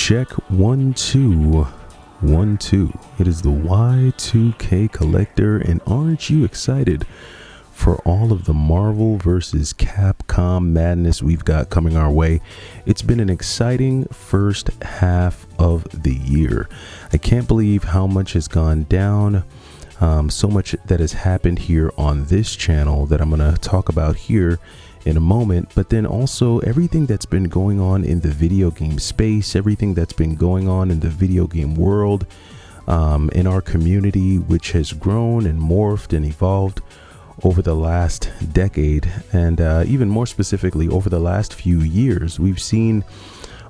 Check 1 2 1 2. It is the Y2K Collector, and aren't you excited for all of the Marvel vs. Capcom madness we've got coming our way? It's been an exciting first half of the year. I can't believe how much has gone down. So much that has happened here on this channel that I'm going to talk about here in a moment, but then also everything that's been going on in the video game space, everything that's been going on in the video game world, in our community, which has grown and morphed and evolved over the last decade, and even more specifically over the last few years. We've seen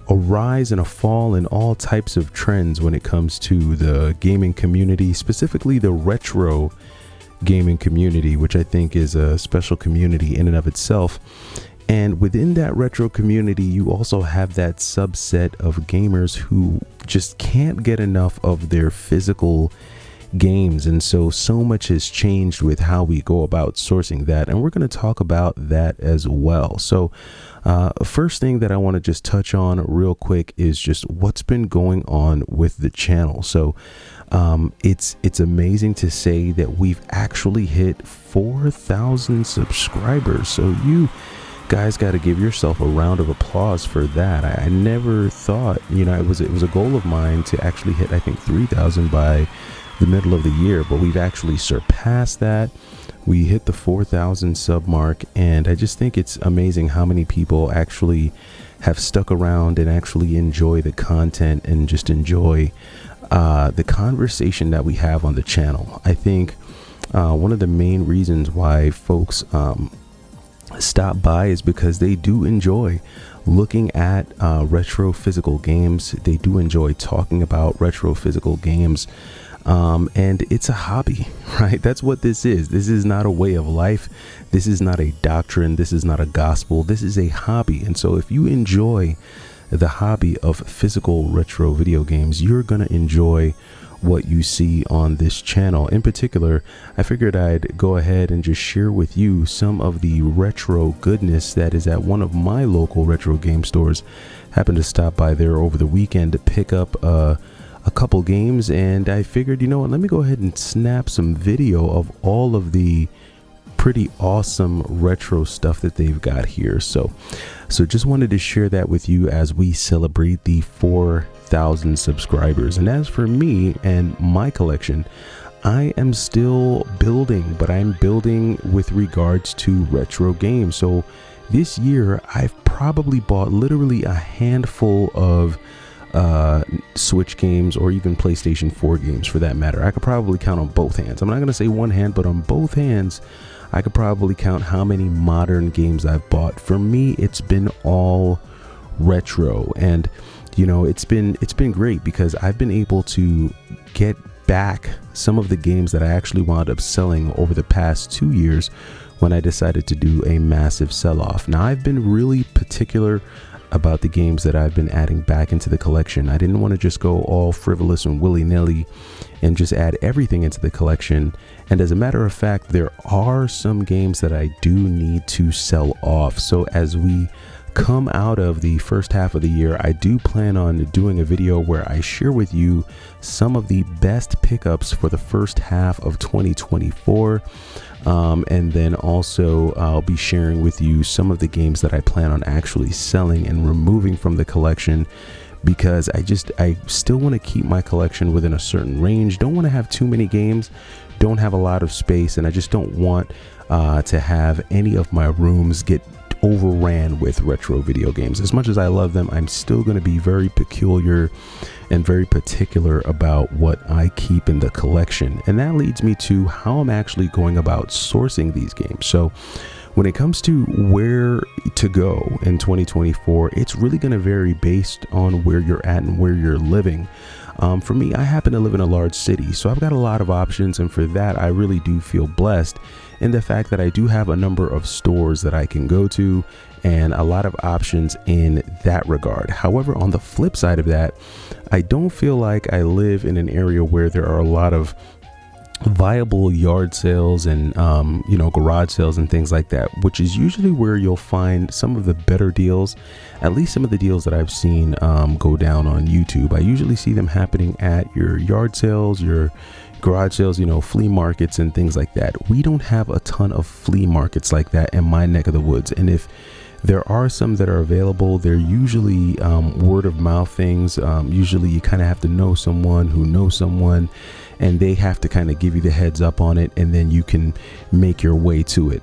a rise and a fall in all types of trends when it comes to the gaming community, specifically the retro gaming community, which I think is a special community in and of itself. And within that retro community, you also have that subset of gamers who just can't get enough of their physical games. And so much has changed with how we go about sourcing that, and we're going to talk about that as well. So first thing that I want to just touch on real quick is just what's been going on with the channel. So it's amazing to say that we've actually hit 4,000 subscribers. So you guys got to give yourself a round of applause for that. I never thought, it was a goal of mine to actually hit, I think, 3,000 by the middle of the year, but we've actually surpassed that. We hit the 4,000 sub mark, and I just think it's amazing how many people actually have stuck around and actually enjoy the content and just enjoy the conversation that we have on the channel. I think one of the main reasons why folks stop by is because they do enjoy looking at retro physical games. They do enjoy talking about retro physical games. And it's a hobby, right? That's what this is. This is not a way of life. This is not a doctrine. This is not a gospel. This is a hobby. And so if you enjoy the hobby of physical retro video games, you're going to enjoy what you see on this channel. In particular, I figured I'd go ahead and just share with you some of the retro goodness that is at one of my local retro game stores. Happened to stop by there over the weekend to pick up a couple games, and I figured, let me go ahead and snap some video of all of the pretty awesome retro stuff that they've got here. So just wanted to share that with you as we celebrate the 4,000 subscribers. And as for me and my collection, I am still building, but I'm building with regards to retro games. So this year I've probably bought literally a handful of Switch games, or even PlayStation 4 games for that matter. I could probably count on both hands. I'm not going to say one hand, but on both hands, I could probably count how many modern games I've bought. For me, it's been all retro, and it's been great because I've been able to get back some of the games that I actually wound up selling over the past 2 years when I decided to do a massive sell-off. Now, I've been really particular about the games that I've been adding back into the collection. I didn't want to just go all frivolous and willy-nilly and just add everything into the collection. And as a matter of fact, there are some games that I do need to sell off. So as we come out of the first half of the year, I do plan on doing a video where I share with you some of the best pickups for the first half of 2024. And then also I'll be sharing with you some of the games that I plan on actually selling and removing from the collection, because I still want to keep my collection within a certain range. Don't want to have too many games, don't have a lot of space, and I just don't want to have any of my rooms get overran with retro video games. As much as I love them, I'm still going to be very peculiar and very particular about what I keep in the collection. And that leads me to how I'm actually going about sourcing these games. So when it comes to where to go in 2024, it's really going to vary based on where you're at and where you're living. For me, I happen to live in a large city, so I've got a lot of options, and for that, I really do feel blessed in the fact that I do have a number of stores that I can go to and a lot of options in that regard. However, on the flip side of that, I don't feel like I live in an area where there are a lot of viable yard sales and garage sales and things like that, which is usually where you'll find some of the better deals. At least some of the deals that I've seen go down on YouTube, I usually see them happening at your yard sales, your garage sales, flea markets and things like that. We don't have a ton of flea markets like that in my neck of the woods, and if there are some that are available, they're usually word of mouth things. Usually you kind of have to know someone who knows someone, and they have to kind of give you the heads up on it, and then you can make your way to it.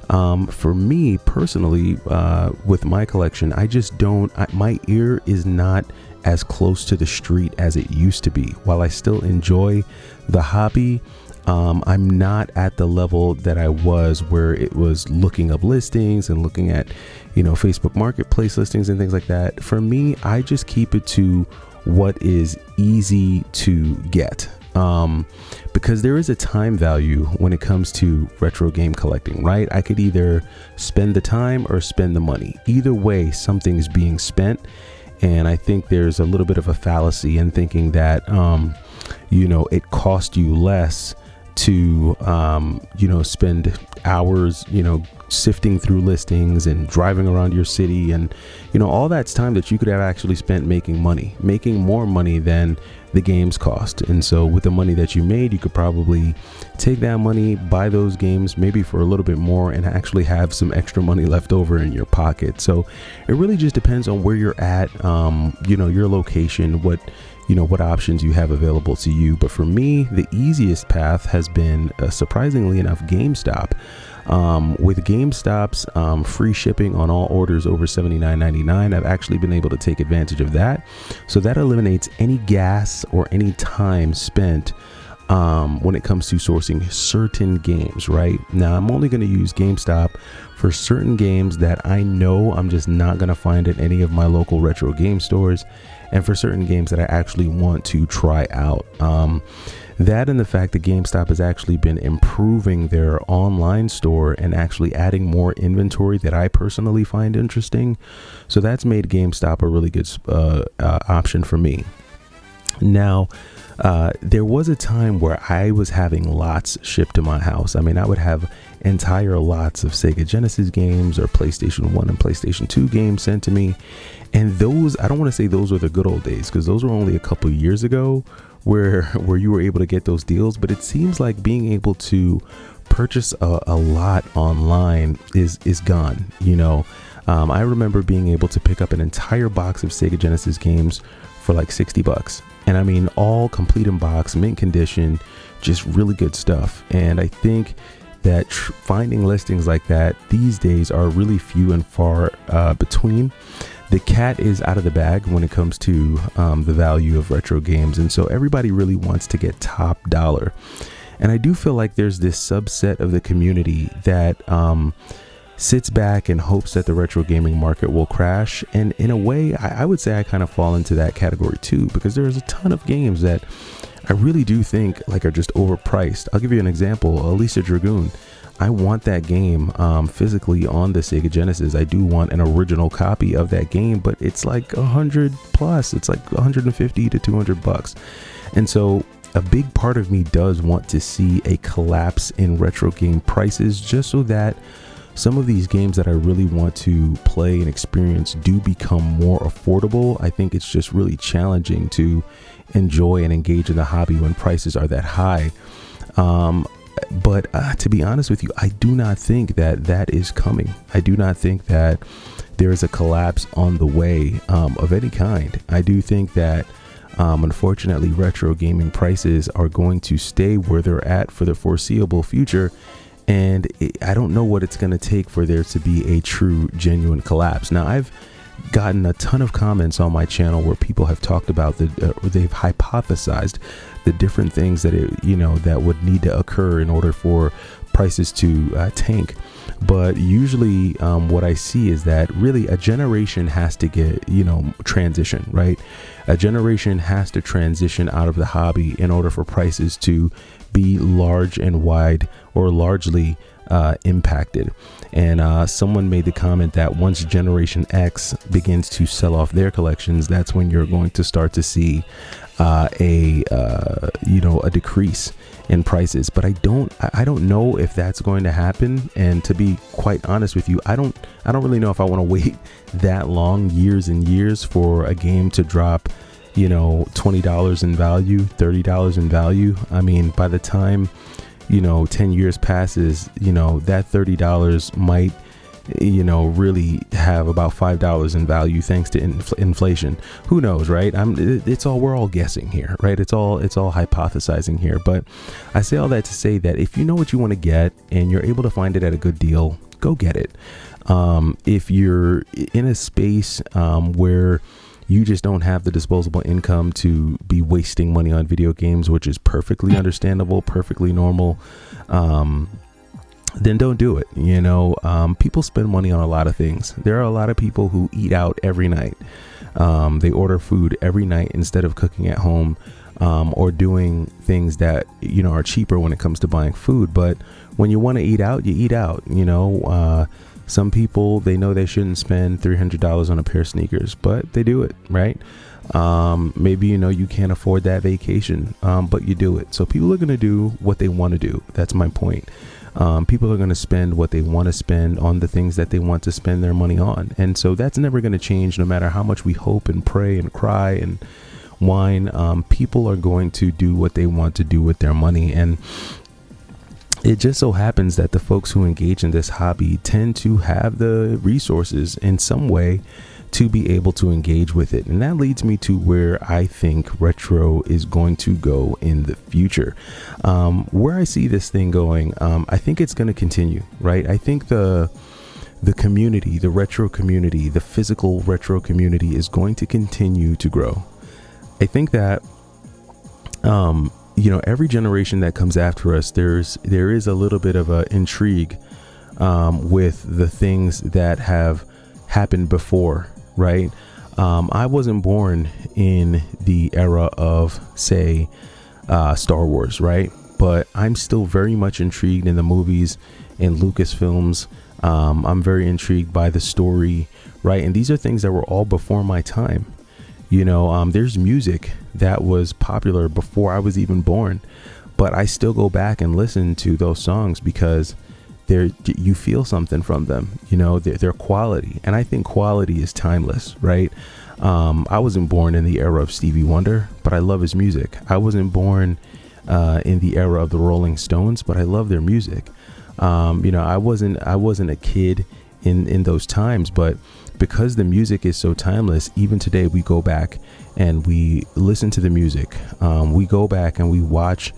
For me personally, with my collection, I just don't, my ear is not as close to the street as it used to be. While I still enjoy the hobby, I'm not at the level that I was where it was looking up listings and looking at, Facebook Marketplace listings and things like that. For me, I just keep it to what is easy to get. Because there is a time value when it comes to retro game collecting, right? I could either spend the time or spend the money. Either way, something's being spent. And I think there's a little bit of a fallacy in thinking that, it cost you less to, spend hours, sifting through listings and driving around your city. And, all that's time that you could have actually spent making more money than the games cost. And so with the money that you made, you could probably take that money, buy those games maybe for a little bit more, and actually have some extra money left over in your pocket. So it really just depends on where you're at, your location, what options you have available to you. But for me, the easiest path has been, surprisingly enough, GameStop. With GameStop's free shipping on all orders over $79.99, I've actually been able to take advantage of that. So that eliminates any gas or any time spent when it comes to sourcing certain games. Right now, I'm only going to use GameStop for certain games that I know I'm just not going to find at any of my local retro game stores, and for certain games that I actually want to try out. That and the fact that GameStop has actually been improving their online store and actually adding more inventory that I personally find interesting. So that's made GameStop a really good option for me. Now, there was a time where I was having lots shipped to my house. I mean, I would have entire lots of Sega Genesis games or PlayStation 1 and PlayStation 2 games sent to me. And those, I don't want to say those were the good old days, because those were only a couple years ago where you were able to get those deals. But it seems like being able to purchase a lot online is gone. I remember being able to pick up an entire box of Sega Genesis games for like $60. And I mean, all complete in box, mint condition, just really good stuff. And I think that finding listings like that these days are really few and far between. The cat is out of the bag when it comes to the value of retro games. And so everybody really wants to get top dollar. And I do feel like there's this subset of the community that sits back and hopes that the retro gaming market will crash. And in a way, I would say I kind of fall into that category too, because there's a ton of games that I really do think are just overpriced. I'll give you an example. Elisa Dragoon. I want that game physically on the Sega Genesis. I do want an original copy of that game, but it's like 100 plus. It's like 150 to $200. And so a big part of me does want to see a collapse in retro game prices, just so that some of these games that I really want to play and experience do become more affordable. I think it's just really challenging to enjoy and engage in the hobby when prices are that high. But to be honest with you, I do not think that is coming. I do not think that there is a collapse on the way of any kind. I do think that unfortunately, retro gaming prices are going to stay where they're at for the foreseeable future. And I don't know what it's going to take for there to be a true, genuine collapse. Now, I've gotten a ton of comments on my channel where people have talked about they've hypothesized the different things that that would need to occur in order for prices to tank. But usually what I see is that really a generation has to get transition, right? A generation has to transition out of the hobby in order for prices to be large and wide, or largely impacted. And someone made the comment that once Generation X begins to sell off their collections, that's when you're going to start to see a decrease in prices. But I don't know if that's going to happen. And to be quite honest with you, I don't really know if I want to wait that long, years and years, for a game to drop, $20 in value, $30 in value. I mean, by the time 10 years passes, that $30 might really have about $5 in value thanks to inflation. Who knows, right? We're all guessing here, right? It's all hypothesizing here. But I say all that to say that if you know what you want to get and you're able to find it at a good deal, go get it. If you're in a space where you just don't have the disposable income to be wasting money on video games, which is perfectly understandable, perfectly normal, then don't do it. People spend money on a lot of things. There are a lot of people who eat out every night. They order food every night instead of cooking at home, or doing things that, are cheaper when it comes to buying food. But when you want to eat out, you eat out. Some people, they know they shouldn't spend $300 on a pair of sneakers, but they do it, right? Maybe, you can't afford that vacation, but you do it. So people are going to do what they want to do. That's my point. People are going to spend what they want to spend on the things that they want to spend their money on. And so that's never going to change, no matter how much we hope and pray and cry and whine. People are going to do what they want to do with their money. And it just so happens that the folks who engage in this hobby tend to have the resources in some way to be able to engage with it. And that leads me to where I think retro is going to go in the future. Where I see this thing going, I think it's going to continue, right? I think the community, the retro community, the physical retro community is going to continue to grow. I think that every generation that comes after us, there is a little bit of a intrigue with the things that have happened before, right? I wasn't born in the era of, say, Star Wars, right? But I'm still very much intrigued in the movies, in Lucasfilms. I'm very intrigued by the story, right? And these are things that were all before my time. There's music that was popular before I was even born, but I still go back and listen to those songs because you feel something from them, their quality. And I think quality is timeless, right? I wasn't born in the era of Stevie Wonder, but I love his music. I wasn't born in the era of the Rolling Stones, but I love their music. I wasn't a kid in those times, but because the music is so timeless, even today we go back and we listen to the music. We go back and we watch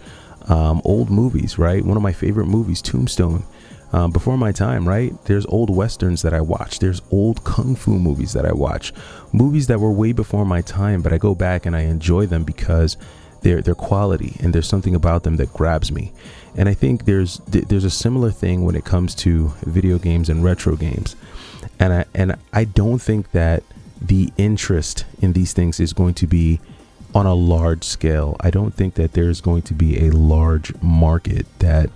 old movies, right? One of my favorite movies, Tombstone, before my time, right? There's old westerns that I watch. There's old kung fu movies that I watch. Movies that were way before my time, but I go back and I enjoy them because they're quality and there's something about them that grabs me. And I think there's a similar thing when it comes to video games and retro games. And I don't think that the interest in these things is going to be on a large scale. I don't think that there's going to be a large market that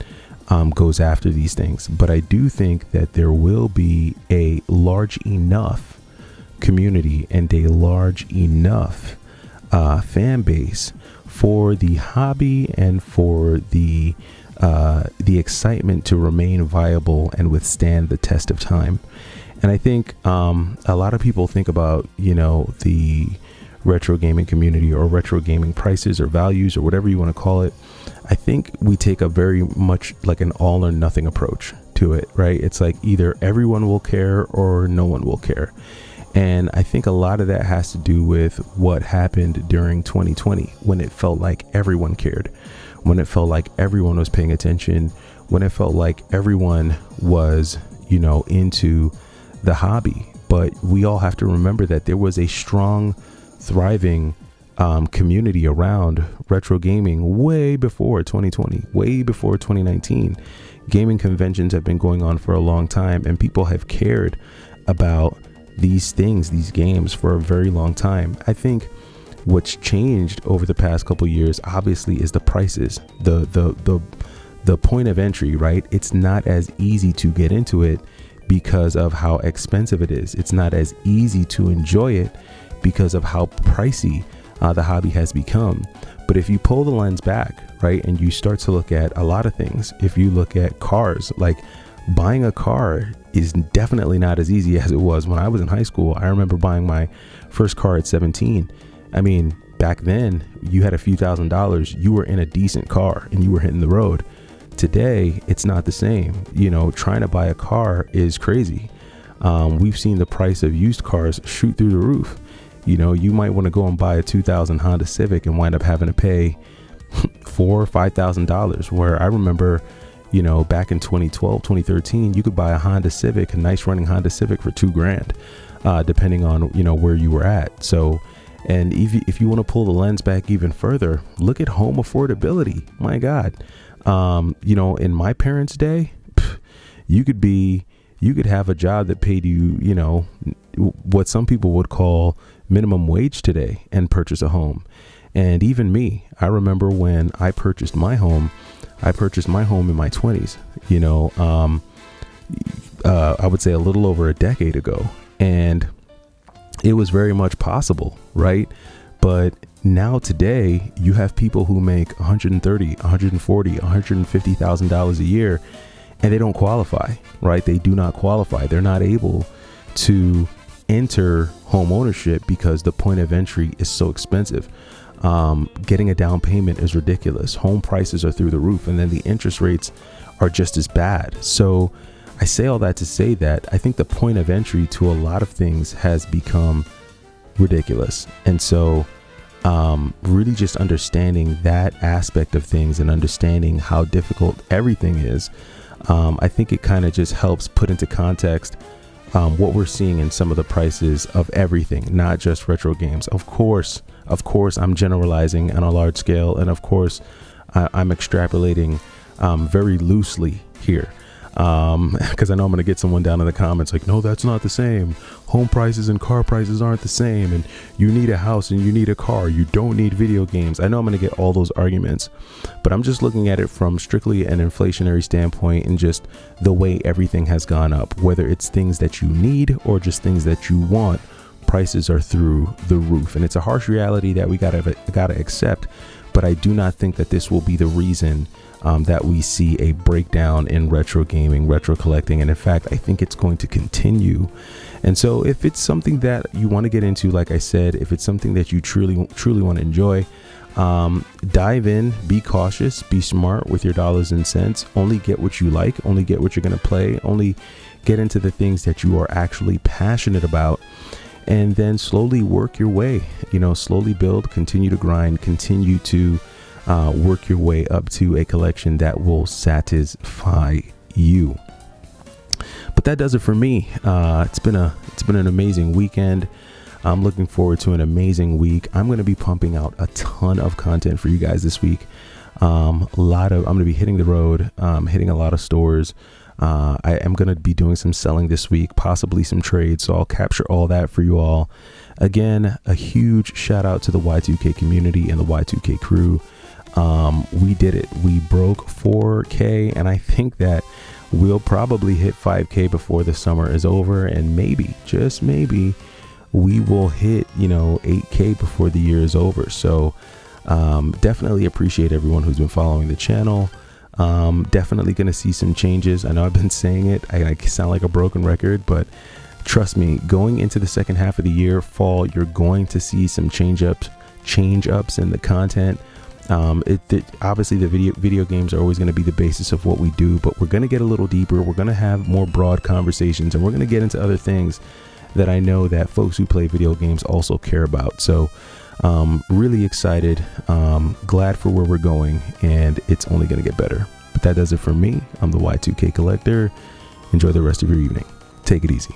goes after these things. But I do think that there will be a large enough community and a large enough fan base for the hobby and for the excitement to remain viable and withstand the test of time. And I think a lot of people think about, the retro gaming community or retro gaming prices or values or whatever you want to call it. I think we take a very much like an all or nothing approach to it, right? It's like either everyone will care or no one will care. And I think a lot of that has to do with what happened during 2020 when it felt like everyone cared, when it felt like everyone was paying attention, when it felt like everyone was, into the hobby. But we all have to remember that there was a strong, thriving community around retro gaming way before 2020, way before 2019. Gaming conventions have been going on for a long time, and people have cared about these things, these games, for a very long time. I think what's changed over the past couple of years, obviously, is the prices. The the point of entry, right? It's not as easy to get into it because of how expensive it is. It's not as easy to enjoy it because of how pricey the hobby has become. But if you pull the lens back, right, and you start to look at a lot of things, if you look at cars, like buying a car is definitely not as easy as it was when I was in high school. I remember buying my first car at 17. I mean, back then you had a few $1,000s, you were in a decent car and you were hitting the road. Today, it's not the same. You know, trying to buy a car is crazy. We've seen the price of used cars shoot through the roof. You know, you might want to go and buy a 2000 Honda Civic and wind up having to pay $4,000 or $5,000, where I remember, you know, back in 2012, 2013, you could buy a Honda Civic, a nice running Honda Civic, for $2,000, depending on, you know, where you were at. So, and if you want to pull the lens back even further, look at home affordability. My God. You know, in my parents' day, you could have a job that paid you, you know, what some people would call minimum wage today and purchase a home. And even me, I remember when I purchased my home in my 20s, you know, I would say a little over a decade ago. And it was very much possible, right? But now today, you have people who make $130,000, $140,000, $150,000 a year, and they don't qualify, right? They do not qualify. They're not able to enter home ownership because the point of entry is so expensive. Getting a down payment is ridiculous. Home prices are through the roof, and then the interest rates are just as bad. So I say all that to say that I think the point of entry to a lot of things has become ridiculous. And so really just understanding that aspect of things and understanding how difficult everything is, I think it kind of just helps put into context what we're seeing in some of the prices of everything, not just retro games. Of course, I'm generalizing on a large scale, and of course, I'm extrapolating very loosely here. Because I know I'm going to get someone down in the comments like, no, that's not the same. Home prices and car prices aren't the same. And you need a house and you need a car. You don't need video games. I know I'm going to get all those arguments, but I'm just looking at it from strictly an inflationary standpoint and just the way everything has gone up, whether it's things that you need or just things that you want. Prices are through the roof, and it's a harsh reality that we gotta accept. But I do not think that this will be the reason that we see a breakdown in retro gaming, retro collecting. And in fact, I think it's going to continue. And so if it's something that you want to get into, like I said, if it's something that you truly want to enjoy, dive in, be cautious, be smart with your dollars and cents. Only get what you like, only get what you're going to play, only get into the things that you are actually passionate about. And then slowly work your way, slowly build, continue to grind, continue to work your way up to a collection that will satisfy you. But that does it for me. It's been an amazing weekend. I'm looking forward to an amazing week. I'm going to be pumping out a ton of content for you guys this week. I'm going to be hitting the road, hitting a lot of stores. I am going to be doing some selling this week, possibly some trades. So I'll capture all that for you all. Again, a huge shout out to the Y2K community and the Y2K crew. We did it. We broke 4K, and I think that we'll probably hit 5K before the summer is over. And maybe, just maybe, we will hit, 8K before the year is over. So definitely appreciate everyone who's been following the channel. Definitely going to see some changes. I know I've been saying it. I sound like a broken record, but trust me, going into the second half of the year, fall, you're going to see some change ups in the content. Obviously the video games are always going to be the basis of what we do, but we're going to get a little deeper. We're going to have more broad conversations, and we're going to get into other things that I know that folks who play video games also care about. So really excited, glad for where we're going, and it's only going to get better. But that does it for me. I'm the Y2K Collector. Enjoy the rest of your evening. Take it easy.